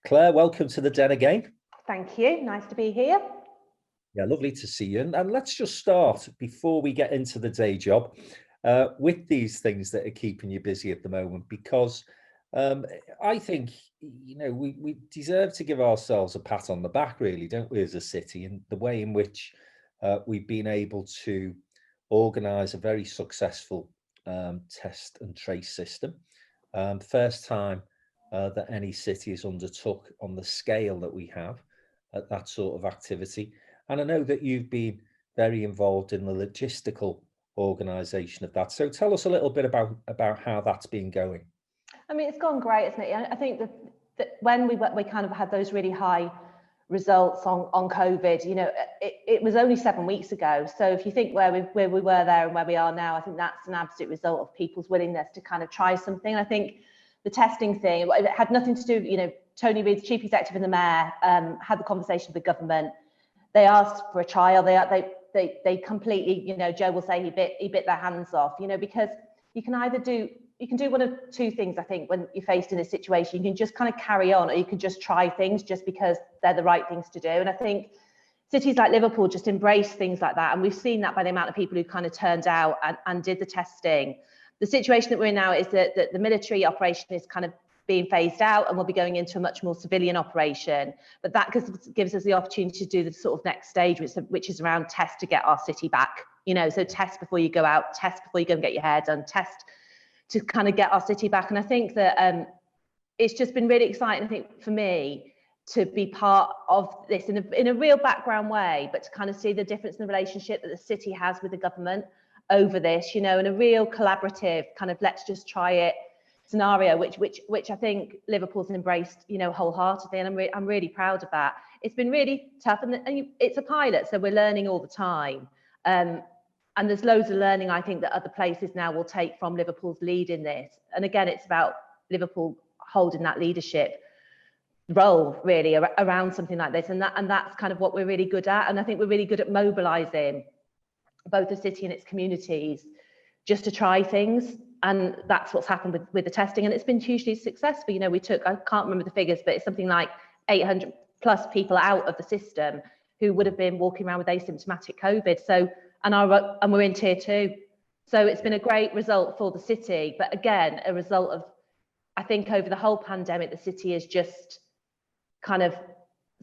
Claire, welcome to the Den again. Thank you. Nice to be here. Yeah, lovely to see you. And let's just start before we get into the day job with these things that are keeping you busy at the moment, because I think, we deserve to give ourselves a pat on the back, really, don't we, as a city, and the way in which we've been able to organise a very successful test and trace system. First time that any city has undertook on the scale that we have at that sort of activity. And I know that you've been very involved in the logistical organisation of that. So tell us a little bit about how that's been going. I mean, it's gone great, isn't it? I think that when we kind of had those really high results on COVID, it was only 7 weeks ago. So if you think where we were there and where we are now, I think that's an absolute result of people's willingness to kind of try something. And I think the testing thing, it had nothing to do, Tony Reid, the chief executive, and the mayor had the conversation with the government. They asked for a trial. They completely, Joe will say he bit their hands off, because you can do one of two things. I think when you're faced in a situation, you can just kind of carry on, or you can just try things just because they're the right things to do. And I think cities like Liverpool just embrace things like that. And we've seen that by the amount of people who kind of turned out and did the testing. The situation that we're in now is that the military operation is kind of being phased out, and we'll be going into a much more civilian operation. But that gives us the opportunity to do the sort of next stage, which is around test to get our city back. So test before you go out, test before you go and get your hair done, test to kind of get our city back. And I think that it's just been really exciting, I think, for me to be part of this in a real background way, but to kind of see the difference in the relationship that the city has with the government over this, in a real collaborative kind of let's just try it scenario, which I think Liverpool's embraced, wholeheartedly, and I'm really proud of that. It's been really tough, and it's a pilot, so we're learning all the time. And there's loads of learning, I think, that other places now will take from Liverpool's lead in this. And again, it's about Liverpool holding that leadership role, really, around something like this. And that's kind of what we're really good at. And I think we're really good at mobilising both the city and its communities just to try things. And that's what's happened with the testing. And it's been hugely successful. We took, I can't remember the figures, but it's something like 800 plus people out of the system who would have been walking around with asymptomatic COVID. So, and we're in tier 2. So it's been a great result for the city. But again, a result of, I think over the whole pandemic, the city has just kind of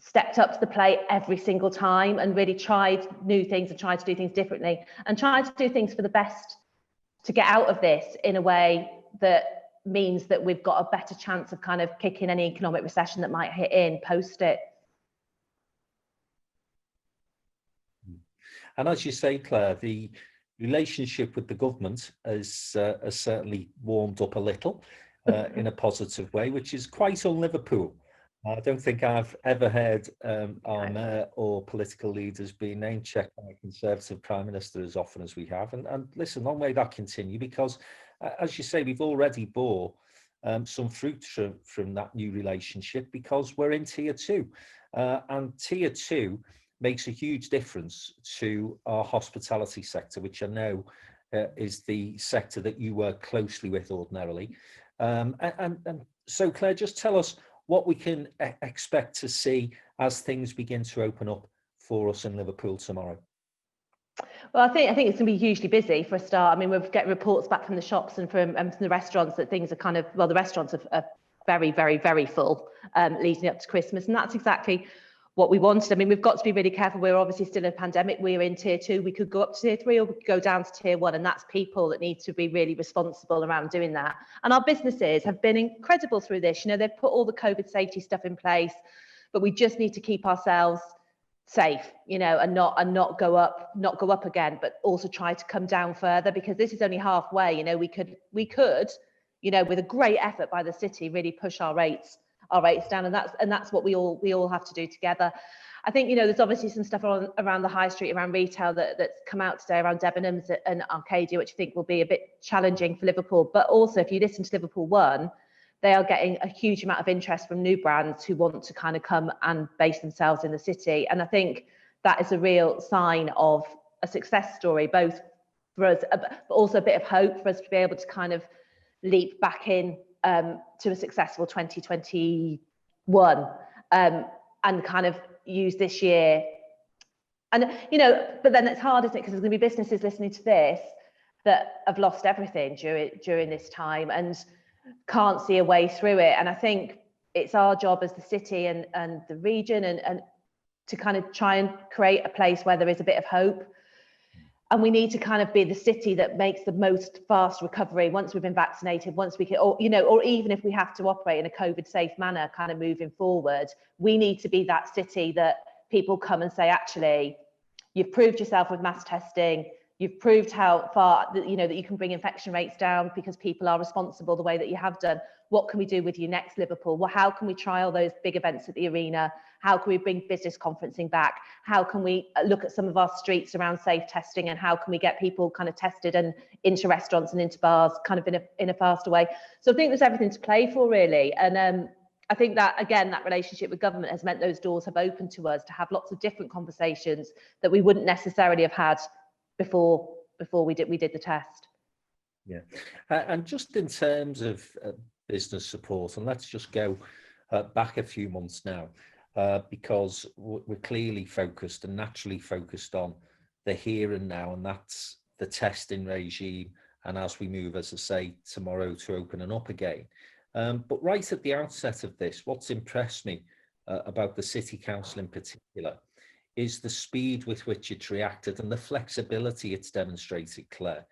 stepped up to the plate every single time and really tried new things and tried to do things differently and tried to do things for the best to get out of this in a way that means that we've got a better chance of kind of kicking any economic recession that might hit in post it. And as you say, Claire, the relationship with the government has certainly warmed up a little in a positive way, which is quite un-Liverpool. I don't think I've ever heard our mayor or political leaders being name-checked by a Conservative Prime Minister as often as we have. And listen, long may that continue, because, as you say, we've already bore some fruit from that new relationship, because we're in tier 2. And tier 2 makes a huge difference to our hospitality sector, which I know is the sector that you work closely with ordinarily. And so, Claire, just tell us what we can expect to see as things begin to open up for us in Liverpool tomorrow. Well, I think it's going to be hugely busy for a start. I mean, we're getting reports back from the shops and from the restaurants that things are kind of, well, the restaurants are very, very, very full leading up to Christmas. And that's exactly what we wanted. I mean, we've got to be really careful. We're obviously still in a pandemic. We're in tier 2. We could go up to tier 3 or we could go down to tier 1. And that's people that need to be really responsible around doing that. And our businesses have been incredible through this. They've put all the COVID safety stuff in place, but we just need to keep ourselves safe, and not go up again, but also try to come down further, because this is only halfway. We could, with a great effort by the city, really push our rates down, and that's what we all have to do together. I think there's obviously some stuff around the high street, around retail that's come out today around Debenhams and Arcadia, which I think will be a bit challenging for Liverpool. But also, if you listen to Liverpool One, they are getting a huge amount of interest from new brands who want to kind of come and base themselves in the city. And I think that is a real sign of a success story, both for us, but also a bit of hope for us to be able to kind of leap back in to a successful 2022 won, and kind of use this year. And, you know, but then it's hard, isn't it? Because there's going to be businesses listening to this that have lost everything during this time and can't see a way through it. And I think it's our job as the city and the region and to kind of try and create a place where there is a bit of hope. And we need to kind of be the city that makes the most fast recovery once we've been vaccinated, once we can, or, you know, or even if we have to operate in a COVID safe manner, kind of moving forward, we need to be that city that people come and say, actually, you've proved yourself with mass testing. You've proved how far that, you know, that you can bring infection rates down because people are responsible the way that you have done. What can we do with you next, Liverpool? Well, how can we trial those big events at the arena? How can we bring business conferencing back? How can we look at some of our streets around safe testing, and how can we get people kind of tested and into restaurants and into bars kind of in a faster way? So I think there's everything to play for, really. And I think that, again, that relationship with government has meant those doors have opened to us to have lots of different conversations that we wouldn't necessarily have had before we did the test. Yeah, and just in terms of business support, and let's just go back a few months now, because we're clearly focused and naturally focused on the here and now, and that's the testing regime, and as we move, as I say, tomorrow to opening up again. But right at the outset of this, what's impressed me about the City Council in particular is the speed with which it's reacted and the flexibility it's demonstrated, Claire,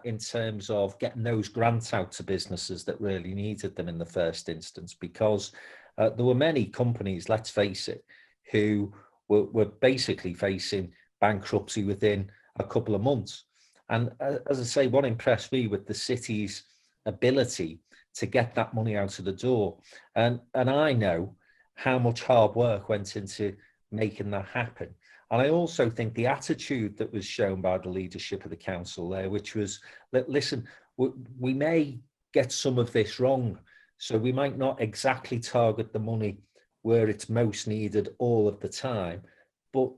in terms of getting those grants out to businesses that really needed them in the first instance, because there were many companies, let's face it, who were basically facing bankruptcy within a couple of months. And as I say, what impressed me with the city's ability to get that money out of the door. And I know how much hard work went into making that happen. And I also think the attitude that was shown by the leadership of the council there, which was, listen, we may get some of this wrong, so we might not exactly target the money where it's most needed all of the time, but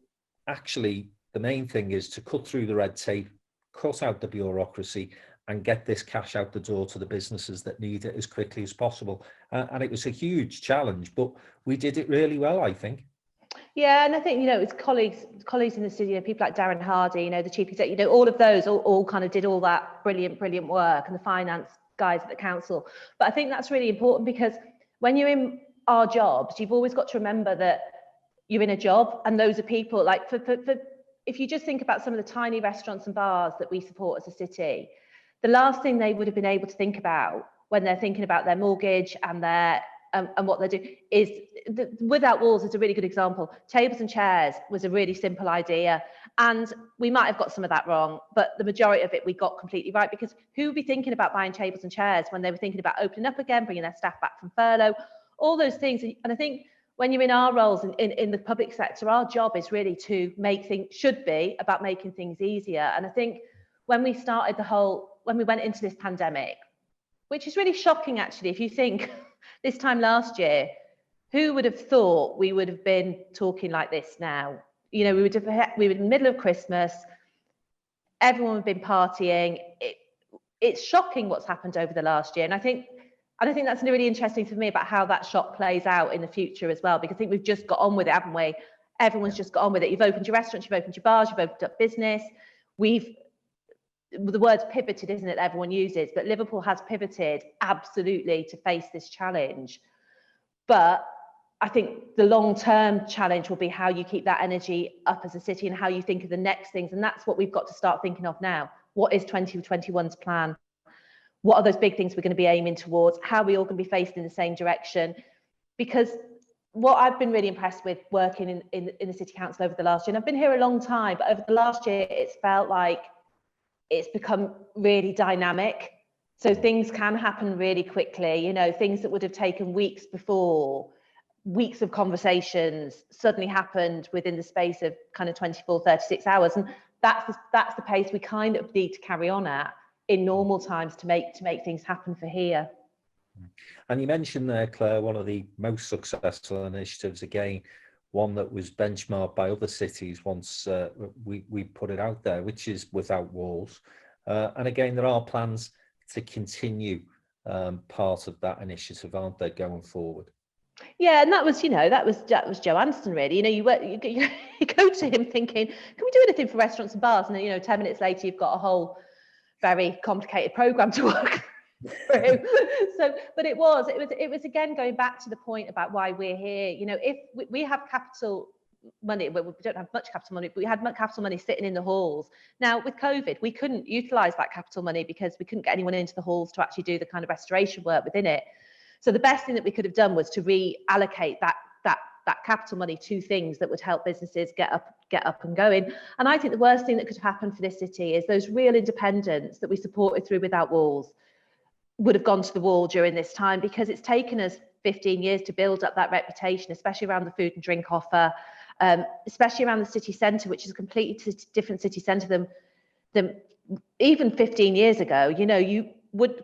actually the main thing is to cut through the red tape, cut out the bureaucracy, and get this cash out the door to the businesses that need it as quickly as possible. And it was a huge challenge, but we did it really well, I think. Yeah, and I think, you know, it's colleagues in the city, you know, people like Darren Hardy, you know, the chief executive, you know, all of those all kind of did all that brilliant work, and the finance guys at the council. But I think that's really important, because when you're in our jobs, you've always got to remember that you're in a job, and those are people like for if you just think about some of the tiny restaurants and bars that we support as a city, the last thing they would have been able to think about when they're thinking about their mortgage and their and what they're doing is Without Walls is a really good example. Tables and chairs was a really simple idea, and we might have got some of that wrong, but the majority of it we got completely right, because who would be thinking about buying tables and chairs when they were thinking about opening up again, bringing their staff back from furlough, all those things. And I think when you're in our roles in the public sector, our job is really to make things, should be about making things easier. And I think when we started when we went into this pandemic, which is really shocking actually, if you think this time last year, who would have thought we would have been talking like this now? You know, we were in the middle of Christmas, everyone had been partying. It's shocking what's happened over the last year. And I think that's really interesting for me about how that shock plays out in the future as well, because I think we've just got on with it, haven't we? Everyone's just got on with it. You've opened your restaurants, you've opened your bars, you've opened up business. The word's pivoted, isn't it, everyone uses, but Liverpool has pivoted absolutely to face this challenge. But I think the long-term challenge will be how you keep that energy up as a city and how you think of the next things. And that's what we've got to start thinking of now. What is 2021's plan? What are those big things we're going to be aiming towards? How are we all going to be faced in the same direction? Because what I've been really impressed with working in the City Council over the last year, and I've been here a long time, but over the last year, it's felt like it's become really dynamic. So things can happen really quickly, you know, things that would have taken weeks before, weeks of conversations suddenly happened within the space of kind of 24, 36 hours. And that's the pace we kind of need to carry on at in normal times to make things happen for here. And you mentioned there, Claire, one of the most successful initiatives, again, one that was benchmarked by other cities once we put it out there, which is Without Walls. And again, there are plans to continue part of that initiative, aren't there, going forward? Yeah, and that was, that was Joe Anston, really. You go to him thinking, can we do anything for restaurants and bars? And 10 minutes later, you've got a whole very complicated program to work through. So, but it was again going back to the point about why we're here. If we have capital money, we don't have much capital money, but we had capital money sitting in the halls. Now with COVID, we couldn't utilize that capital money because we couldn't get anyone into the halls to actually do the kind of restoration work within it. So the best thing that we could have done was to reallocate that capital money to things that would help businesses get up and going. And I think the worst thing that could have happened for this city is those real independents that we supported through Without Walls would have gone to the wall during this time, because it's taken us 15 years to build up that reputation, especially around the food and drink offer, especially around the city centre, which is a completely different city centre than even 15 years ago.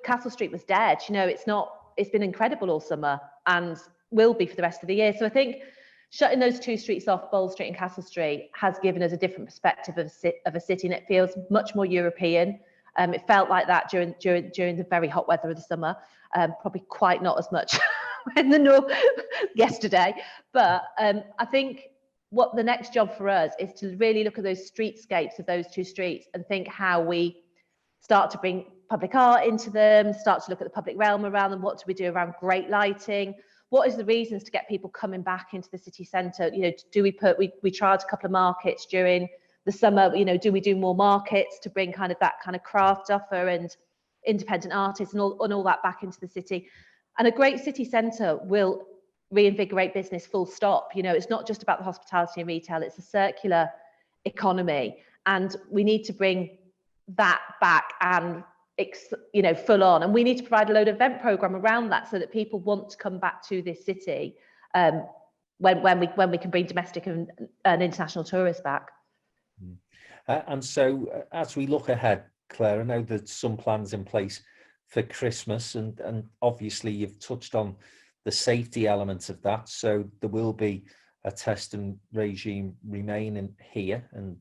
Castle Street was dead. It's been incredible all summer and will be for the rest of the year. So I think shutting those two streets off, Bold Street and Castle Street, has given us a different perspective of a city, and it feels much more European. It felt like that during the very hot weather of the summer. Probably quite not as much in the north yesterday. But I think what the next job for us is to really look at those streetscapes of those two streets and think how we start to bring public art into them, start to look at the public realm around them. What do we do around great lighting? What is the reasons to get people coming back into the city centre? Do we tried a couple of markets during the summer? Do we do more markets to bring kind of that kind of craft offer and independent artists and all that back into the city? And a great city centre will reinvigorate business, full stop. It's not just about the hospitality and retail, it's a circular economy. And we need to bring that back and full on, and we need to provide a load of event program around that so that people want to come back to this city when we can bring domestic and international tourists back. And so as we look ahead, Claire, I know there's some plans in place for Christmas, and obviously you've touched on the safety element of that, so there will be a testing regime remaining here, and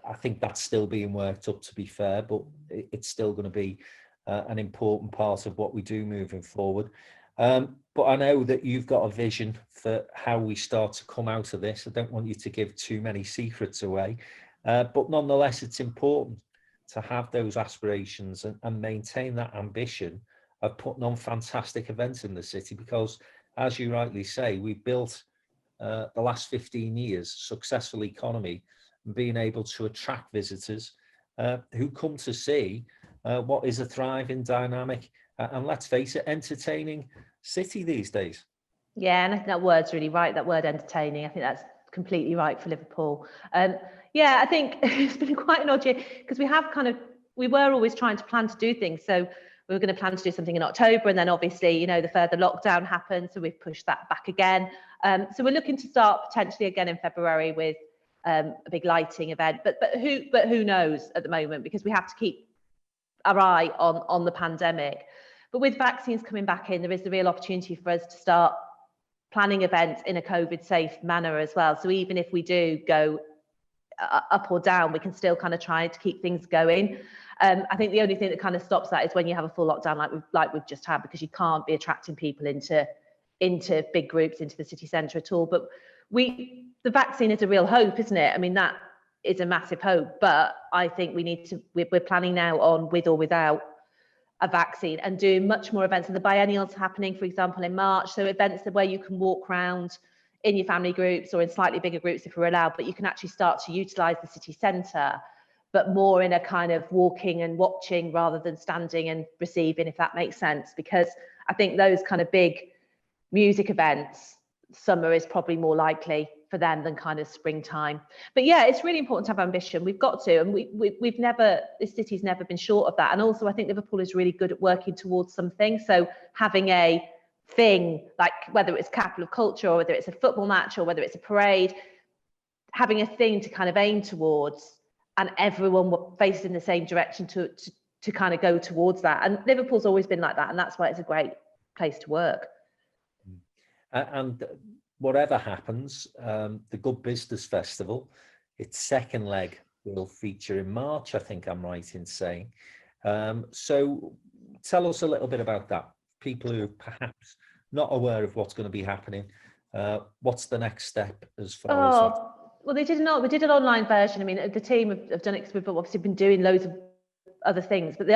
I think that's still being worked up, to be fair, but it's still going to be an important part of what we do moving forward. But I know that you've got a vision for how we start to come out of this. I don't want you to give too many secrets away, but nonetheless, it's important to have those aspirations and maintain that ambition of putting on fantastic events in the city, because, as you rightly say, we've built the last 15 years successful economy, being able to attract visitors who come to see what is a thriving, dynamic, and let's face it, entertaining city these days. Yeah, and I think that word's really right, that word entertaining. I think that's completely right for Liverpool. Yeah, I think it's been quite an odd year, because we were always trying to plan to do things. So we were going to plan to do something in October, and then obviously, the further lockdown happened, so we've pushed that back again. So we're looking to start potentially again in February with a big lighting event, but who knows at the moment, because we have to keep our eye on the pandemic. But with vaccines coming back in, there is the real opportunity for us to start planning events in a COVID safe manner as well. So even if we do go up or down, we can still kind of try to keep things going. I think the only thing that kind of stops that is when you have a full lockdown like we've just had, because you can't be attracting people into big groups into the city centre at all. But the vaccine is a real hope, isn't it? I mean, that is a massive hope, but I think we're planning now on with or without a vaccine, and doing much more events. And the biennial's happening, for example, in March. So events where you can walk around in your family groups or in slightly bigger groups if we're allowed, but you can actually start to utilise the city centre, but more in a kind of walking and watching rather than standing and receiving, if that makes sense. Because I think those kind of big music events, summer is probably more likely for them than kind of springtime. But yeah, it's really important to have ambition. We've got to, and this city's never been short of that. And also I think Liverpool is really good at working towards something. So having a thing, like whether it's capital of culture, or whether it's a football match, or whether it's a parade, having a thing to kind of aim towards, and everyone facing the same direction to kind of go towards that. And Liverpool's always been like that, and that's why it's a great place to work. And whatever happens, the Good Business Festival, its second leg, will feature in March, I think I'm right in saying. So tell us a little bit about that. People who perhaps not aware of what's going to be happening. What's the next step as far as that? Well, we did an online version. I mean, the team have done it because we've obviously been doing loads of other things, but they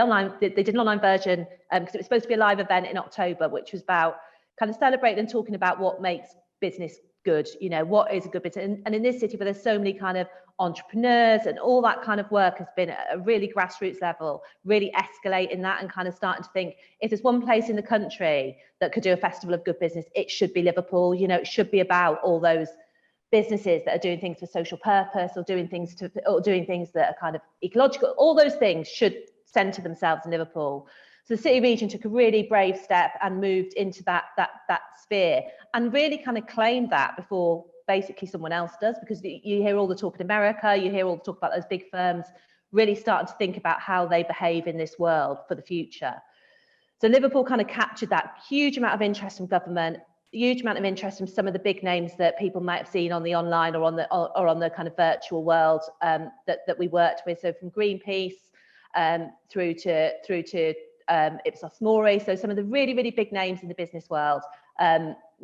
did an online version because it was supposed to be a live event in October, which was about kind of celebrating and talking about what makes business good, what is a good business. And in this city where there's so many kind of entrepreneurs and all that kind of work has been at a really grassroots level, really escalating that and kind of starting to think, if there's one place in the country that could do a festival of good business, it should be Liverpool. It should be about all those businesses that are doing things for social purpose or doing things that are kind of ecological. All those things should centre themselves in Liverpool. So the city region took a really brave step and moved into that sphere and really kind of claimed that before basically someone else does, because you hear all the talk in America, you hear all the talk about those big firms really starting to think about how they behave in this world for the future. So Liverpool kind of captured that huge amount of interest from government, huge amount of interest from some of the big names that people might have seen on the online or on the kind of virtual world that we worked with. So from Greenpeace through to Ipsos Mori, so some of the really, really big names in the business world,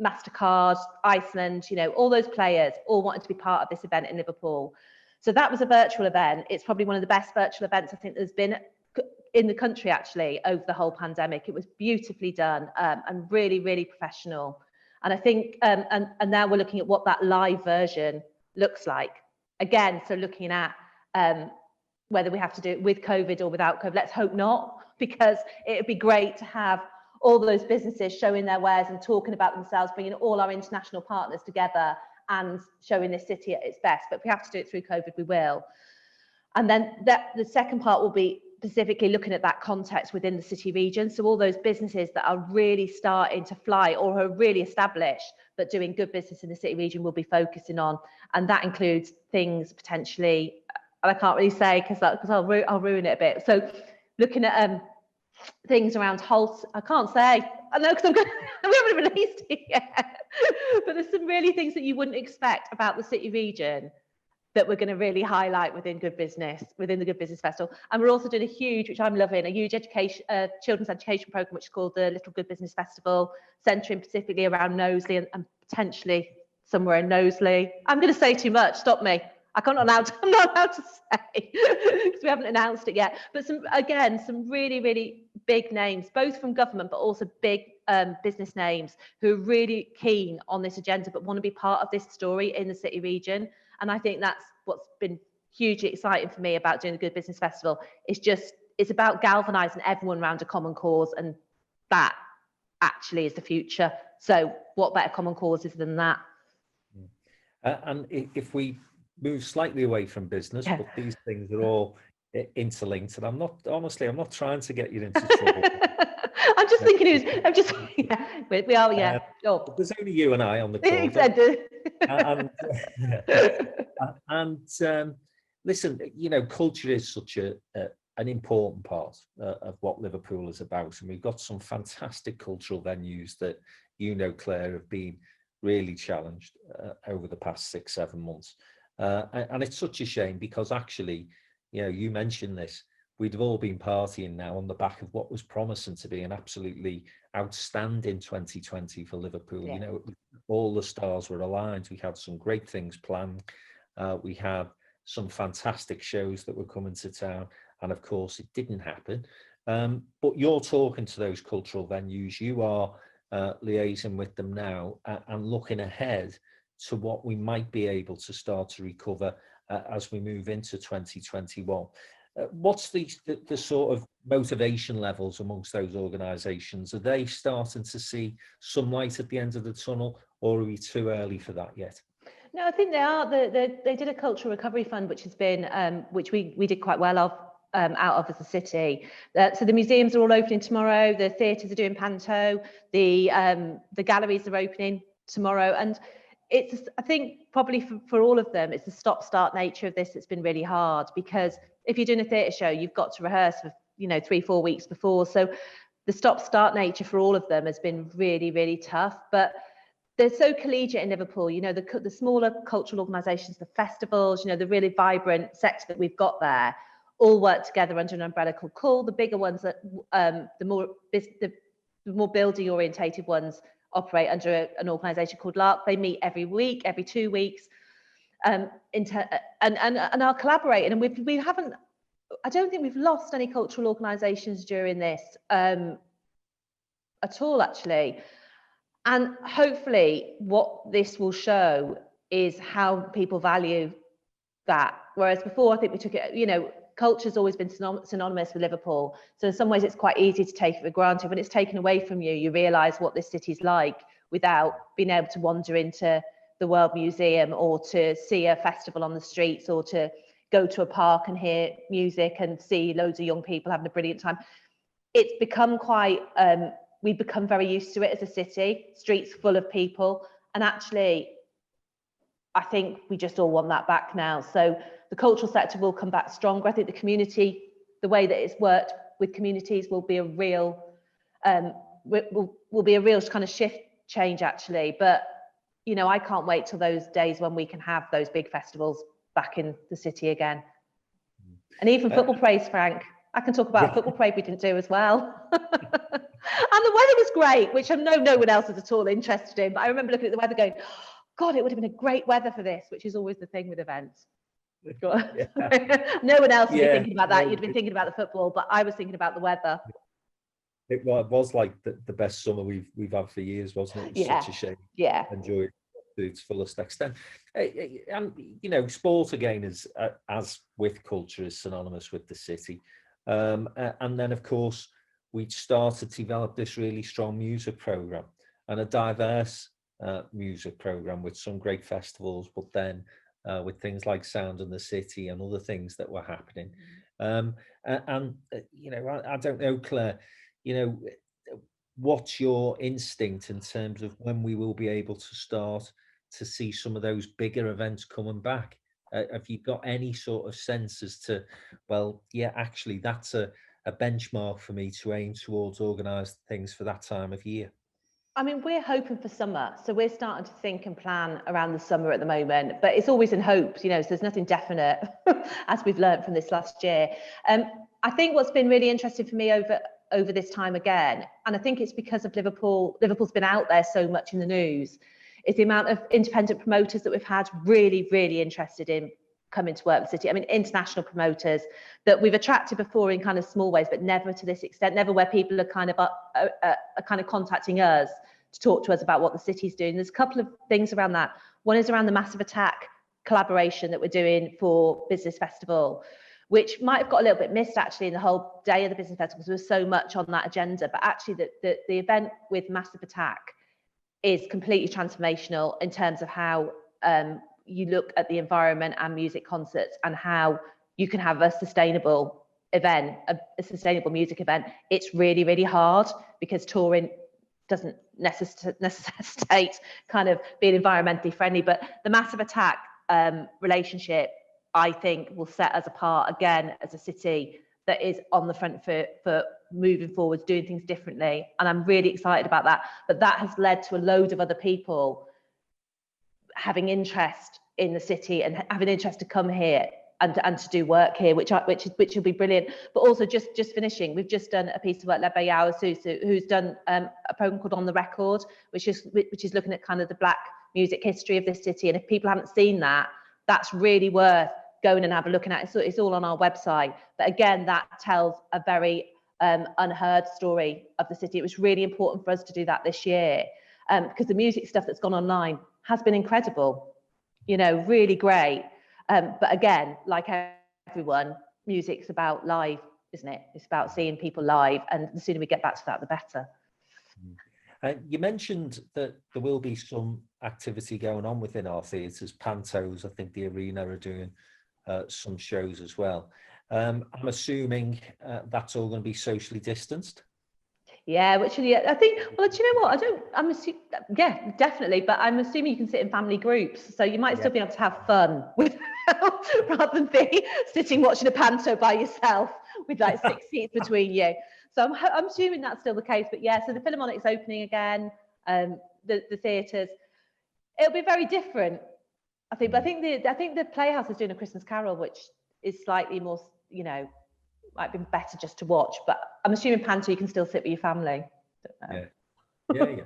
MasterCard, Iceland, all those players all wanted to be part of this event in Liverpool. So that was a virtual event. It's probably one of the best virtual events I think there's been in the country actually over the whole pandemic. It was beautifully done and really, really professional. And I think, and now we're looking at what that live version looks like. Again, so looking at whether we have to do it with COVID or without COVID. Let's hope not, because it would be great to have all those businesses showing their wares and talking about themselves, bringing all our international partners together and showing this city at its best. But if we have to do it through COVID, we will. And then the second part will be specifically looking at that context within the city region. So all those businesses that are really starting to fly or are really established, but doing good business in the city region, will be focusing on. And that includes things potentially, and I can't really say because I'll ruin it a bit. So looking at things around I can't say, I know because we haven't released it yet. But there's some really things that you wouldn't expect about the city region that we're going to really highlight within the Good Business Festival. And we're also doing a huge, which I'm loving, a huge children's education programme, which is called the Little Good Business Festival, centering specifically around Knowsley and potentially somewhere in Knowsley. I'm going to say too much, stop me. I'm not allowed to say because we haven't announced it yet. But some really, really big names, both from government, but also big business names who are really keen on this agenda, but want to be part of this story in the city region. And I think that's what's been hugely exciting for me about doing the Good Business Festival. It's about galvanising everyone around a common cause, and that actually is the future. So what better common causes than that? And if we move slightly away from business, but these things are all interlinked, and I'm not trying to get you into trouble. I'm just thinking we are, there's only you and I on the call. Exactly. And listen, culture is such an important part of what Liverpool is about, and we've got some fantastic cultural venues that Claire, have been really challenged over the past 6-7 months. And it's such a shame because actually, you mentioned this, we'd have all been partying now on the back of what was promising to be an absolutely outstanding 2020 for Liverpool. Yeah. All the stars were aligned. We had some great things planned. We had some fantastic shows that were coming to town. And of course, it didn't happen. But you're talking to those cultural venues. You are liaising with them now and looking ahead to what we might be able to start to recover as we move into 2021. What's the sort of motivation levels amongst those organisations? Are they starting to see some light at the end of the tunnel, or are we too early for that yet? No, I think they are. They did a cultural recovery fund, which has been, which we did quite well out of as a city. So the museums are all opening tomorrow. The theatres are doing panto. The galleries are opening tomorrow, and I think probably for all of them, it's the stop-start nature of this that's been really hard, because if you're doing a theatre show, you've got to rehearse for 3-4 weeks before. So the stop-start nature for all of them has been really, really tough. But they're so collegiate in Liverpool. The smaller cultural organisations, the festivals, the really vibrant sector that we've got there, all work together under an umbrella called CUL. The bigger ones, the more building orientated ones, operate under an organisation called LARC. They meet every week, every 2 weeks, and are collaborating. And we haven't, I don't think we've lost any cultural organisations during this at all, actually. And hopefully what this will show is how people value that. Whereas before, I think we took it, you know, culture's always been synonymous with Liverpool. So in some ways, it's quite easy to take it for granted. When it's taken away from you, you realise what this city's like without being able to wander into the World Museum or to see a festival on the streets or to go to a park and hear music and see loads of young people having a brilliant time. It's become quite, we've become very used to it as a city, streets full of people. And actually, I think we just all want that back now. So the cultural sector will come back stronger. I think the community, the way that it's worked with communities will be a real, will be a real kind of shift change, actually. But, you know, I can't wait till those days when we can have those big festivals back in the city again. And even football praise, Frank. I can talk about a football parade we didn't do as well. And the weather was great, which I know no one else is at all interested in. But I remember looking at the weather going, God, it would have been a great weather for this, which is always the thing with events. No one else would be thinking about that. You'd been thinking about the football, but I was thinking about the weather. It was like the best summer we've had for years, wasn't it? It was such a shame. Yeah. Enjoy it to its fullest extent. And, you know, sport again is, as with culture, is synonymous with the city. And then, of course, we started to develop this really strong music programme and a diverse music programme with some great festivals, but then with things like Sound in the City and other things that were happening. You know, I don't know, Claire, you know, what's your instinct in terms of when we will be able to start to see some of those bigger events coming back? Have you got any sort of sense as to, well, yeah, actually, that's a benchmark for me to aim towards organised things for that time of year? I mean, we're hoping for summer. So we're starting to think and plan around the summer at the moment, but it's always in hopes, you know, so there's nothing definite as we've learned from this last year. I think what's been really interesting for me over this time again, and I think it's because of Liverpool's been out there so much in the news, is the amount of independent promoters that we've had really, really interested in coming to work with the city. I mean, international promoters that we've attracted before in kind of small ways, but never to this extent, never where people are kind of contacting us to talk to us about what the city's doing. There's a couple of things around that. One is around the Massive Attack collaboration that we're doing for Business Festival, which might have got a little bit missed actually in the whole day of the Business Festival because there was so much on that agenda. But actually the event with Massive Attack is completely transformational in terms of how you look at the environment and music concerts and how you can have a sustainable event, a sustainable music event. It's really, really hard because touring doesn't necessitate kind of being environmentally friendly. But the Massive Attack relationship, I think, will set us apart again as a city that is on the front foot for moving forwards, doing things differently. And I'm really excited about that. But that has led to a load of other people having interest in the city and having interest to come here and to do work here, which will be brilliant. But also just finishing, we've just done a piece of work led by Yao Susu, who's done a program called On the Record, which is looking at kind of the Black music history of this city. And if people haven't seen that, that's really worth going and have a look at it. So it's all on our website. But again, that tells a very unheard story of the city. It was really important for us to do that this year because the music stuff that's gone online has been incredible, you know, really great. But again, like everyone, music's about live, isn't it? It's about seeing people live, and the sooner we get back to that, the better. You mentioned that there will be some activity going on within our theatres, pantos. I think the Arena are doing some shows as well. I'm assuming that's all going to be socially distanced. Yeah, which I think, well, do you know what? I'm assuming, yeah, definitely. But I'm assuming you can sit in family groups. So you might still be able to have fun with, rather than be sitting watching a panto by yourself with like 6 seats between you. So I'm assuming that's still the case. But yeah, so the Philharmonic's opening again, the theatres. It'll be very different, I think. But I think the Playhouse is doing a Christmas Carol, which is slightly more, you know, might be better just to watch, but I'm assuming panto you can still sit with your family. Yeah.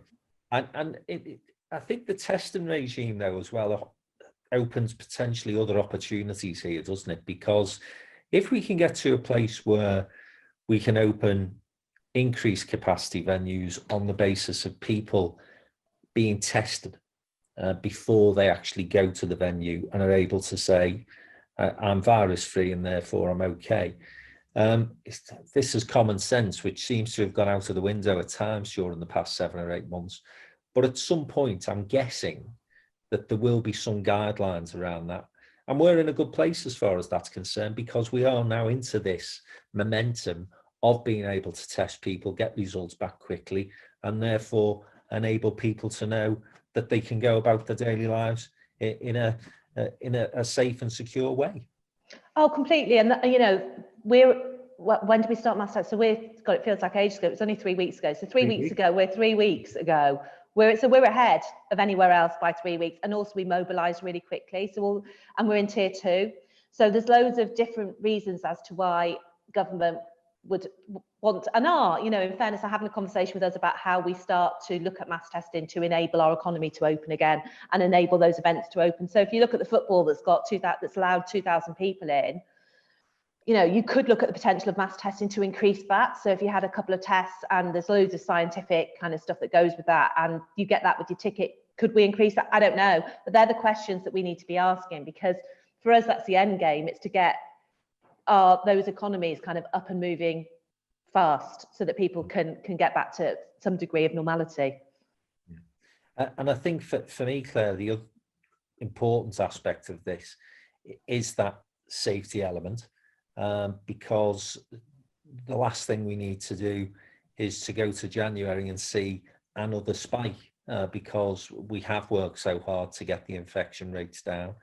I think the testing regime, though, as well, opens potentially other opportunities here, doesn't it? Because if we can get to a place where we can open increased capacity venues on the basis of people being tested before they actually go to the venue and are able to say, I'm virus free and therefore I'm okay. This is common sense, which seems to have gone out of the window at times during the past 7 or 8 months. But at some point, I'm guessing that there will be some guidelines around that. And we're in a good place as far as that's concerned, because we are now into this momentum of being able to test people, get results back quickly, and therefore enable people to know that they can go about their daily lives in a safe and secure way. Oh, completely. And, when did we start mass test? So it feels like ages ago. It was only 3 weeks ago. So 3 weeks ago, we're 3 weeks ago. We're ahead of anywhere else by 3 weeks. And also we mobilised really quickly. And we're in tier 2. So there's loads of different reasons as to why government would want and are, in fairness, are having a conversation with us about how we start to look at mass testing to enable our economy to open again and enable those events to open. So if you look at the football that's allowed 2,000 people in, you could look at the potential of mass testing to increase that. So if you had a couple of tests, and there's loads of scientific kind of stuff that goes with that, and you get that with your ticket, could we increase that? I don't know. But they're the questions that we need to be asking, because for us, that's the end game. It's to get those economies kind of up and moving fast so that people can get back to some degree of normality. And I think for me, Claire, the other important aspect of this is that safety element. Because the last thing we need to do is to go to January and see another spike, because we have worked so hard to get the infection rates down.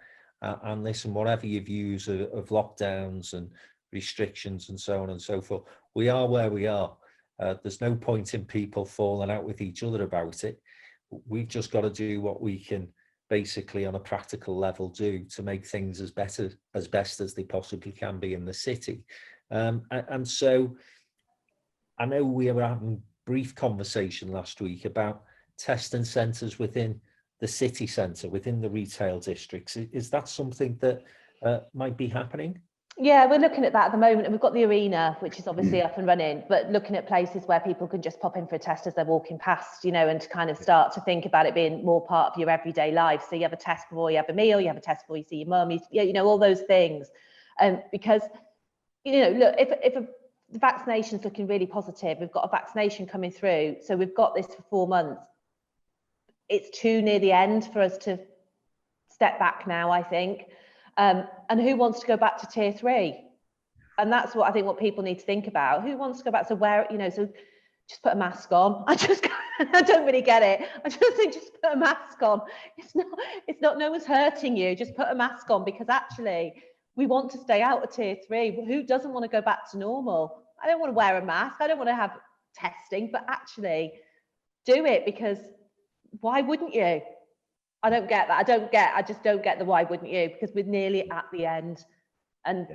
And listen, whatever your views of lockdowns and restrictions and so on and so forth, we are where we are. There's no point in people falling out with each other about it. We've just got to do what we can basically on a practical level do to make things as best as they possibly can be in the city. And so I know we were having brief conversation last week about testing centres within the city centre, within the retail districts. Is that something that might be happening? Yeah, we're looking at that at the moment, and we've got the arena, which is obviously up and running, but looking at places where people can just pop in for a test as they're walking past, and to kind of start to think about it being more part of your everyday life. So you have a test before you have a meal, you have a test before you see your mum, all those things. Because, look, if the vaccination's looking really positive, we've got a vaccination coming through, so we've got this for 4 months. It's too near the end for us to step back now, I think. And who wants to go back to tier 3? And that's what I think what people need to think about. Who wants to go back? So so just put a mask on. I don't really get it. I just think just put a mask on. It's not, no one's hurting you. Just put a mask on, because actually we want to stay out of tier 3. Who doesn't want to go back to normal? I don't want to wear a mask. I don't want to have testing, but actually do it, because why wouldn't you? I don't get that. I just don't get the why wouldn't you, because we're nearly at the end, and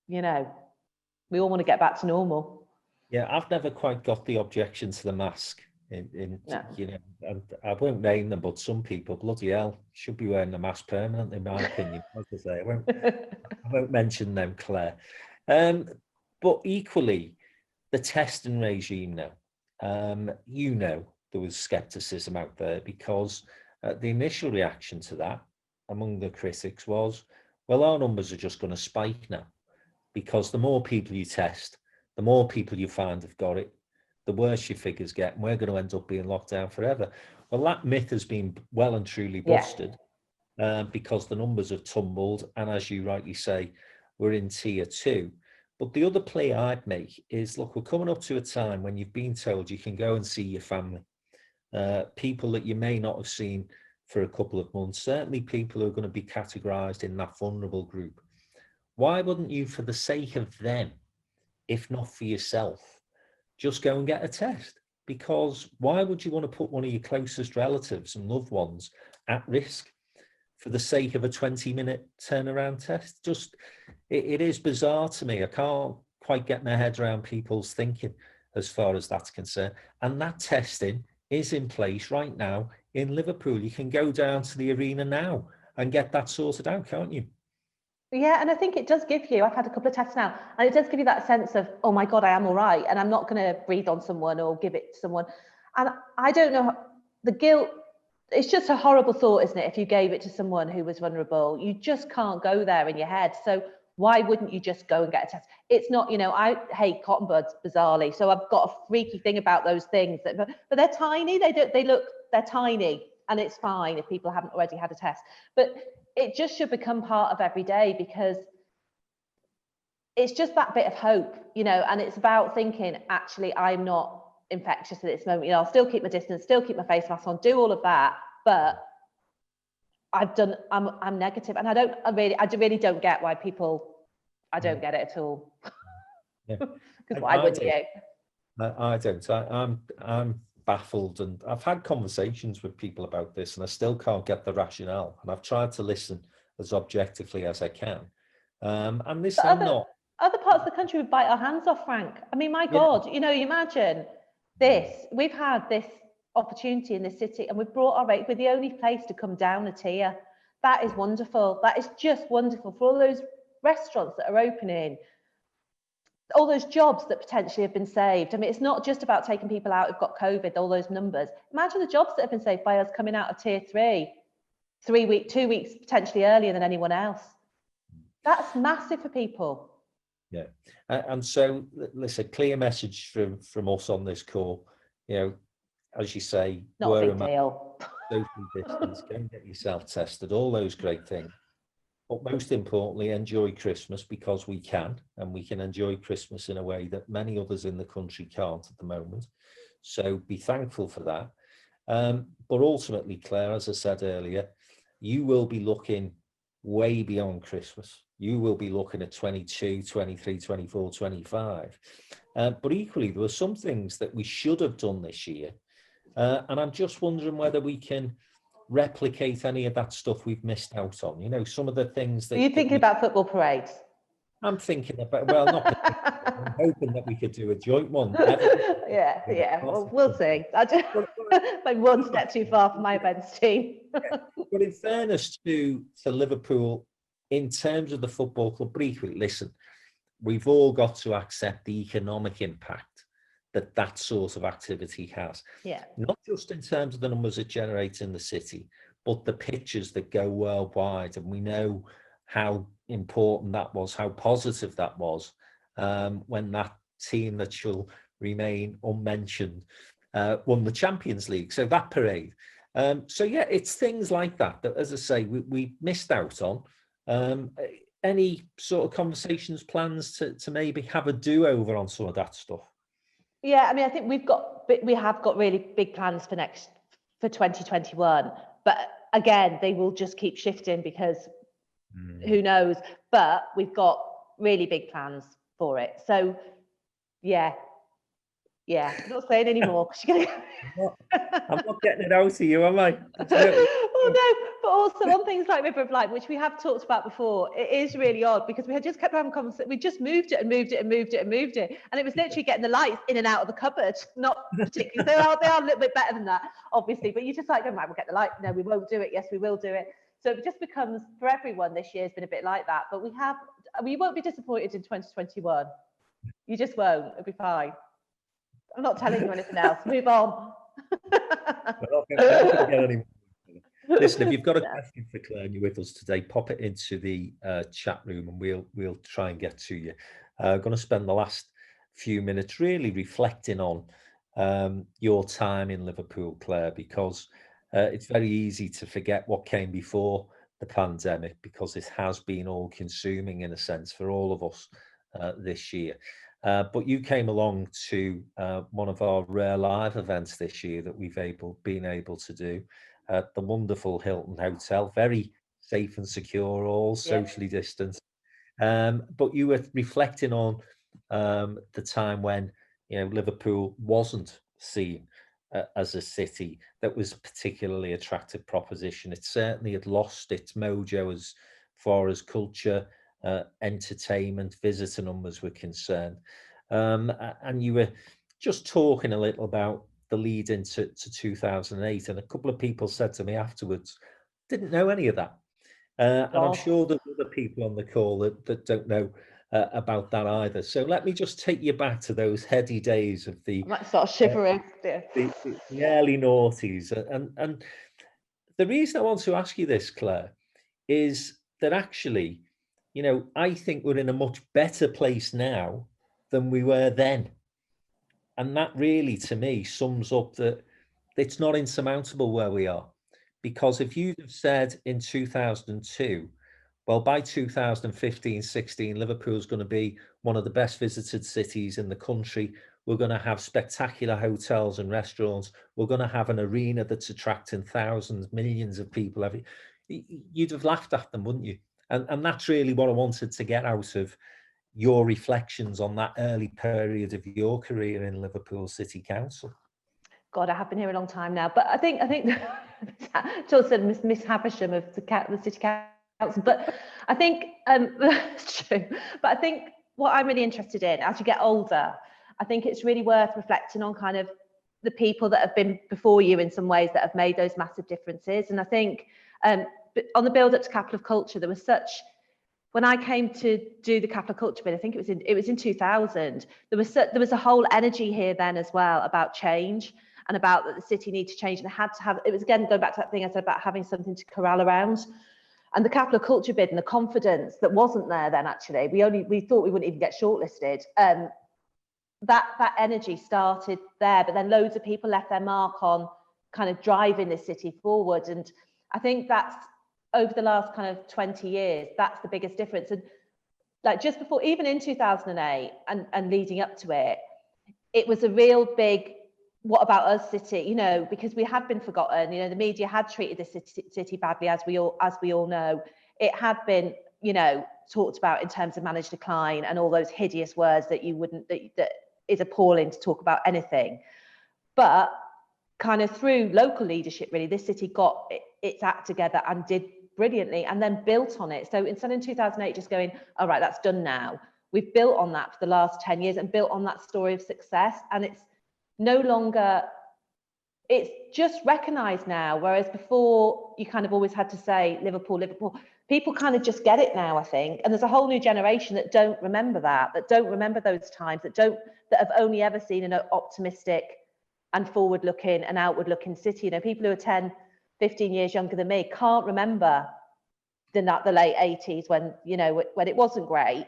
we all want to get back to normal. Yeah, I've never quite got the objection to the mask. And I won't name them, but some people, bloody hell, should be wearing the mask permanently, in my opinion. As I say, I won't mention them, Claire. But equally, the testing regime now, there was scepticism out there, because the initial reaction to that among the critics was, well, our numbers are just going to spike now, because the more people you test, the more people you find have got it, the worse your figures get, and we're going to end up being locked down forever. Well, that myth has been well and truly busted, because the numbers have tumbled, and as you rightly say, we're in tier 2. But the other play I'd make is, look, we're coming up to a time when you've been told you can go and see your family. People that you may not have seen for a couple of months, certainly people who are going to be categorised in that vulnerable group. Why wouldn't you, for the sake of them, if not for yourself, just go and get a test? Because why would you want to put one of your closest relatives and loved ones at risk for the sake of a 20-minute turnaround test? It is bizarre to me. I can't quite get my head around people's thinking as far as that's concerned. And that testing is in place right now in Liverpool. You can go down to the arena now and get that sorted out, can't you? Yeah, and I think it does give you, I've had a couple of tests now, and it does give you that sense of, oh my God, I am all right, and I'm not going to breathe on someone or give it to someone. And I don't know, the guilt, it's just a horrible thought, isn't it? If you gave it to someone who was vulnerable, you just can't go there in your head. So why wouldn't you just go and get a test? It's not, you know, I hate cotton buds, bizarrely. So I've got a freaky thing about those things, but they're tiny. They're tiny, and it's fine if people haven't already had a test. But it just should become part of every day, because it's just that bit of hope, you know, and it's about thinking, actually, I'm not infectious at this moment. You know, I'll still keep my distance, still keep my face mask on, do all of that, but I'm negative, and I really don't get why people, I don't get it at all. Yeah. Because why wouldn't you? I don't. I'm baffled, and I've had conversations with people about this, and I still can't get the rationale. And I've tried to listen as objectively as I can. And this, I'm not. Other parts of the country would bite our hands off, Frank. I mean, my God, you know, you imagine this. We've had this opportunity in this city, and we've brought our rate. We're the only place to come down a tier. That is wonderful. That is just wonderful for all those restaurants that are opening, all those jobs that potentially have been saved. I mean, it's not just about taking people out who've got COVID, all those numbers. Imagine the jobs that have been saved by us coming out of tier 3, 2 weeks potentially earlier than anyone else. That's massive for people. Yeah. And so, listen, clear message from us on this call. You know, as you say, not a big deal. Social distance, go and get yourself tested, all those great things. But most importantly, enjoy Christmas, because we can, and we can enjoy Christmas in a way that many others in the country can't at the moment. So be thankful for that. But ultimately, Claire, as I said earlier, you will be looking way beyond Christmas. You will be looking at 22, 23, 24, 25. But equally, there were some things that we should have done this year. And I'm just wondering whether we can replicate any of that stuff we've missed out on. You know, some of the things that... Are you thinking about football parades? I'm thinking about, well, not I'm hoping that we could do a joint one. Yeah. Well, we'll see. I just like one step too far for my events team. But in fairness to Liverpool, in terms of the football club, briefly, listen, we've all got to accept the economic impact that sort of activity has. Yeah. Not just in terms of the numbers it generates in the city, but the pictures that go worldwide. And we know how important that was, how positive that was, when that team that shall remain unmentioned won the Champions League. So that parade. So yeah, it's things like that, as I say, we missed out on. Any sort of conversations, plans to maybe have a do-over on some of that stuff? Yeah, I mean, I think we have got really big plans for 2021, but again, they will just keep shifting, because who knows? But we've got really big plans for it. So yeah, I'm not saying anymore. I'm not getting it out of you, am I? Oh no, but also on things like River of Light, which we have talked about before, it is really odd, because we had just kept having conversations. We just moved it, and it was literally getting the lights in and out of the cupboard. Not particularly. They are a little bit better than that, obviously, but you just like, oh, right, we'll get the light. No, we won't do it. Yes, we will do it. So it just becomes, for everyone, this year's been a bit like that. But we won't be disappointed in 2021. You just won't. It'll be fine. I'm not telling you anything else. Move on. Listen, if you've got a question for Claire and you're with us today, pop it into the chat room, and we'll try and get to you. I'm going to spend the last few minutes really reflecting on your time in Liverpool, Claire, because it's very easy to forget what came before the pandemic, because it has been all-consuming in a sense for all of us this year. But you came along to one of our rare live events this year that we've been able to do at the wonderful Hilton Hotel, very safe and secure, all socially distanced. But you were reflecting on the time when, you know, Liverpool wasn't seen as a city that was a particularly attractive proposition. It certainly had lost its mojo as far as culture, entertainment, visitor numbers were concerned. And you were just talking a little about the lead into 2008. And a couple of people said to me afterwards, didn't know any of that. And I'm sure there's other people on the call that don't know about that either. So let me just take you back to those heady days of the, I might start shivering. the early noughties. And the reason I want to ask you this, Claire, is that actually, you know, I think we're in a much better place now than we were then. And that really, to me, sums up that it's not insurmountable where we are. Because if you'd have said in 2002, well, by 2015-16, Liverpool's going to be one of the best visited cities in the country. We're going to have spectacular hotels and restaurants. We're going to have an arena that's attracting thousands, millions of people. You'd have laughed at them, wouldn't you? And that's really what I wanted to get out of your reflections on that early period of your career in Liverpool City Council. God, I have been here a long time now, but I think George said Miss Havisham of the City Council, but I think that's true. But I think what I'm really interested in, as you get older, I think it's really worth reflecting on kind of the people that have been before you in some ways that have made those massive differences. And I think on the build up to Capital of Culture, there was such. When I came to do the Capital Culture bid, I think it was in 2000. There was a whole energy here then as well about change and about that the city needed to change, and it had to have. It was again going back to that thing I said about having something to corral around, and the Capital Culture bid and the confidence that wasn't there then. Actually, we thought we wouldn't even get shortlisted. That energy started there, but then loads of people left their mark on kind of driving this city forward, and I think that's. Over the last kind of 20 years, that's the biggest difference. And like just before, even in 2008 and leading up to it, it was a real big, what about us city, you know, because we had been forgotten, you know, the media had treated this city badly, as we all know. It had been, you know, talked about in terms of managed decline and all those hideous words that you wouldn't, that is appalling to talk about anything. But kind of through local leadership, really, this city got its act together and did brilliantly and then built on it. So instead in 2008 just going, all right, that's done now, we've built on that for the last 10 years and built on that story of success, and it's no longer, it's just recognized now, whereas before you kind of always had to say Liverpool. People kind of just get it now, I think, and there's a whole new generation that don't remember that don't remember those times, that have only ever seen an optimistic and forward looking and outward looking city. You know, people who are 10-15 years younger than me can't remember the late 80s when, you know, when it wasn't great.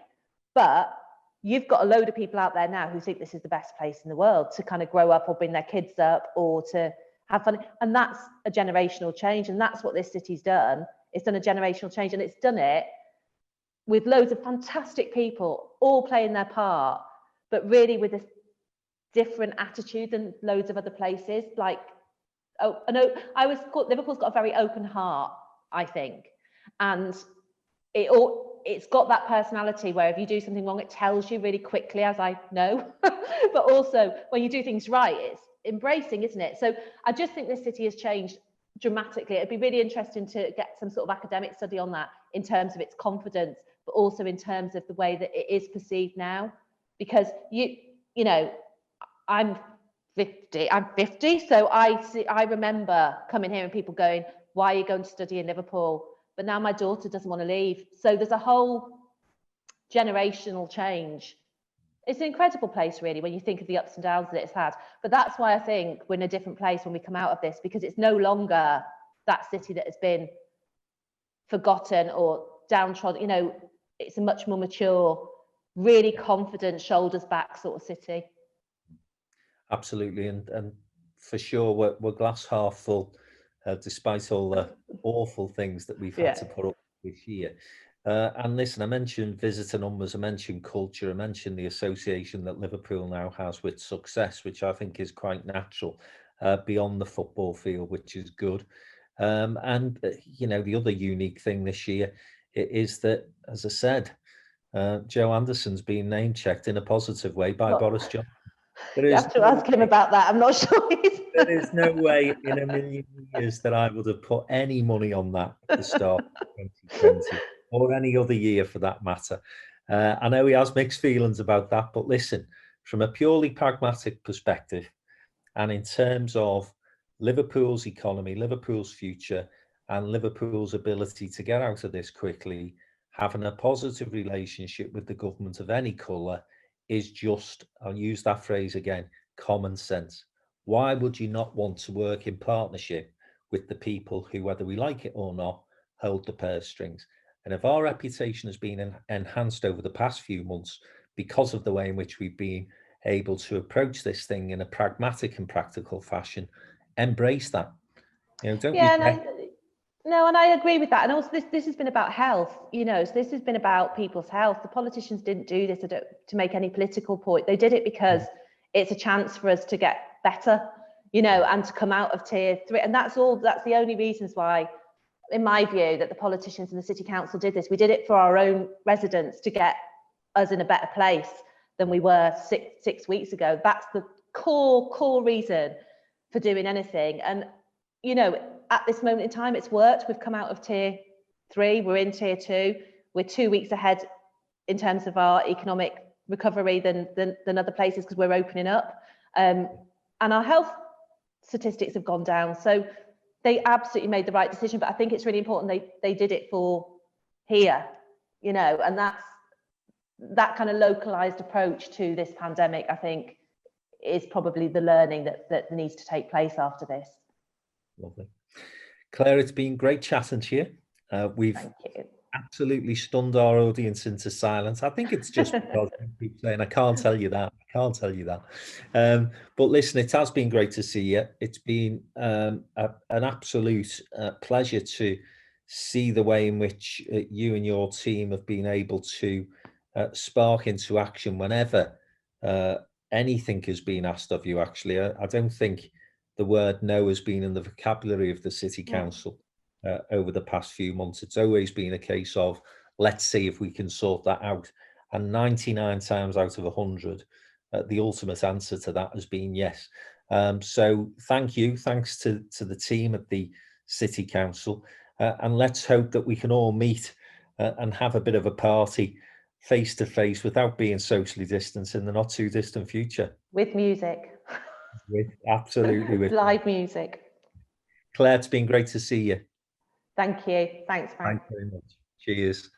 But you've got a load of people out there now who think this is the best place in the world to kind of grow up or bring their kids up or to have fun. And that's a generational change. And that's what this city's done. It's done a generational change, and it's done it with loads of fantastic people all playing their part, but really with a different attitude than loads of other places. Like, Liverpool's got a very open heart, I think, and it's got that personality where if you do something wrong, it tells you really quickly, as I know. But also when you do things right, it's embracing, isn't it? So I just think this city has changed dramatically. It'd be really interesting to get some sort of academic study on that in terms of its confidence, but also in terms of the way that it is perceived now. Because you know, I'm 50, so I remember coming here and people going, why are you going to study in Liverpool? But now my daughter doesn't want to leave. So there's a whole generational change. It's an incredible place, really, when you think of the ups and downs that it's had. But that's why I think we're in a different place when we come out of this, because it's no longer that city that has been forgotten or downtrodden. You know, it's a much more mature, really confident, shoulders back sort of city. Absolutely, and for sure we're glass half full, despite all the awful things that we've had to put up with here. And listen, I mentioned visitor numbers, I mentioned culture, I mentioned the association that Liverpool now has with success, which I think is quite natural beyond the football field, which is good. And you know, the other unique thing this year is that, as I said, Joe Anderson's been name checked in a positive way by Boris Johnson. You have to ask him about that. I'm not sure. There is no way in a million years that I would have put any money on that at the start of 2020 or any other year for that matter. I know he has mixed feelings about that, but listen, from a purely pragmatic perspective, And in terms of Liverpool's economy, Liverpool's future, and Liverpool's ability to get out of this quickly, having a positive relationship with the government of any colour is just, I'll use that phrase again, common sense. Why would you not want to work in partnership with the people who, whether we like it or not, hold the purse strings? And if our reputation has been enhanced over the past few months because of the way in which we've been able to approach this thing in a pragmatic and practical fashion, embrace that. Don't regret. No, and I agree with that. And also, this has been about health. So this has been about people's health. The politicians didn't do this to make any political point. They did it because it's a chance for us to get better, and to come out of tier 3. And that's all. That's the only reasons why, in my view, that the politicians and the city council did this. We did it for our own residents to get us in a better place than we were six weeks ago. That's the core reason for doing anything. And at this moment in time, it's worked. We've come out of tier 3. We're in tier 2. We're 2 weeks ahead in terms of our economic recovery than other places, because we're opening up. And our health statistics have gone down. So they absolutely made the right decision. But I think it's really important they did it for here, and that kind of localized approach to this pandemic, I think, is probably the learning that needs to take place after this. Lovely. Claire, it's been great chatting to you. We've Thank you. Absolutely stunned our audience into silence. I think it's just because I keep saying, I can't tell you that. But listen, it has been great to see you. It's been an absolute pleasure to see the way in which you and your team have been able to spark into action whenever anything has been asked of you. Actually, I don't think the word no has been in the vocabulary of the City Council over the past few months. It's always been a case of, let's see if we can sort that out. And 99 times out of 100, the ultimate answer to that has been yes. So thank you. Thanks to the team at the City Council. And let's hope that we can all meet and have a bit of a party face to face without being socially distanced in the not too distant future. With music. Absolutely. With live music. Claire, it's been great to see you. Thank you. Thanks, Frank. Thanks very much. Cheers.